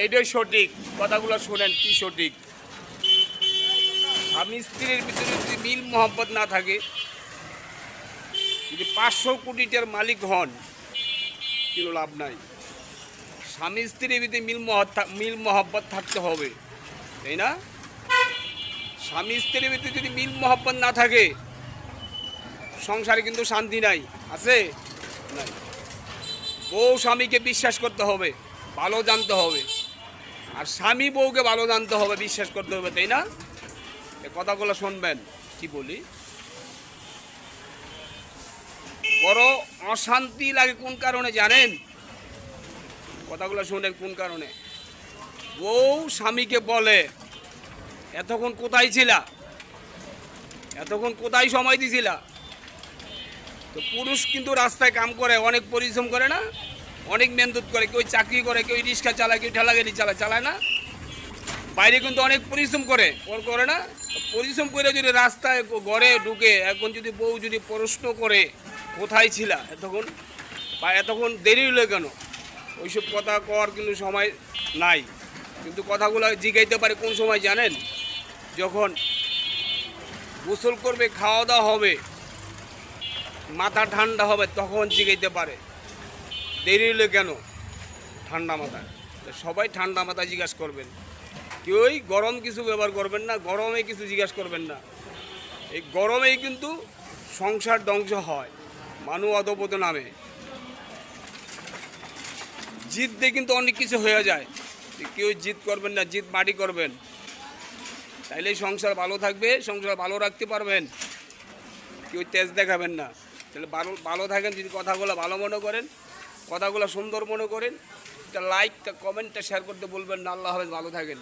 এটাই সঠিক। কথাগুলো শোনেন কি সঠিক। স্বামী স্ত্রীর ভিতরে যদি মিল মোহাম্মত না থাকে, যদি 500 কোটিটার মালিক হন, কোনো লাভ নাই। স্বামী স্ত্রীর ভিতরে মিল মোহাম্মত থাকতে হবে, তাই না? স্বামী স্ত্রীর ভিতরে যদি মিল মোহাম্মত না থাকে, সংসারে কিন্তু শান্তি নাই। আছে? নাই। বউ স্বামীকে বিশ্বাস করতে হবে, ভালো জানতে হবে, আর স্বামী বউকে ভালো জানতে হবে, বিশ্বাস করতে হবে, তাই না? এ কথাগুলো শুনবেন কি বলি। বড় অশান্তি লাগে কোন কারণে জানেন? কথাগুলো শুনেন কোন কারণে। বউ স্বামীকে বলে, এতক্ষণ কোথায় ছিলা, এতক্ষণ কোথায় সময় দিছিলা? তো পুরুষ কিন্তু রাস্তায় কাম করে, অনেক পরিশ্রম করে না, অনেক মেহনত করে, কেউ চাকরি করে, কেউ রিক্সা চালায়, কেউ ঠেলাগাড়ি চালায় না, বাইরে কিন্তু অনেক পরিশ্রম করে না? পরিশ্রম করে যদি রাস্তায় ঘরে ঢুকে, এখন যদি বউ যদি প্রশ্ন করে কোথায় ছিলা এতক্ষণ, বা এতক্ষণ দেরি হলো কেন, ওইসব কথা কওয়ার কিন্তু সময় নাই। কিন্তু কথাগুলো জিগাইতে পারে কোন সময় জানেন? যখন গোসল করবে, খাওয়া দাওয়া হবে, মাথা ঠান্ডা হবে, তখন জিগাইতে পারে দেরি হলো কেন, ঠান্ডা মাথায়। সবাই ঠান্ডা মাথায় জিজ্ঞাসা করবেন, কেউই গরম কিছু ব্যবহার করবেন না, গরমে কিছু জিজ্ঞাসা করবেন না। এই গরমেই কিন্তু সংসার ধ্বংস হয়, মানুষ অধপতন নামে। জিদ দিয়ে কিন্তু অনেক কিছু হয়ে যায়। কেউ জিদ করবেন না, জিদ মাটি করবেন, তাইলে সংসার ভালো থাকবে, সংসার ভালো রাখতে পারবেন। কেউ তেজ দেখাবেন না, তাহলে ভালো থাকেন। যদি কথাগুলো ভালো মনে করেন, কথাগুলো সুন্দর মনে করেন, একটা লাইক, একটা কমেন্টটা শেয়ার করতে বলবেন না। আল্লাহ হাফেজ, ভালো থাকেন।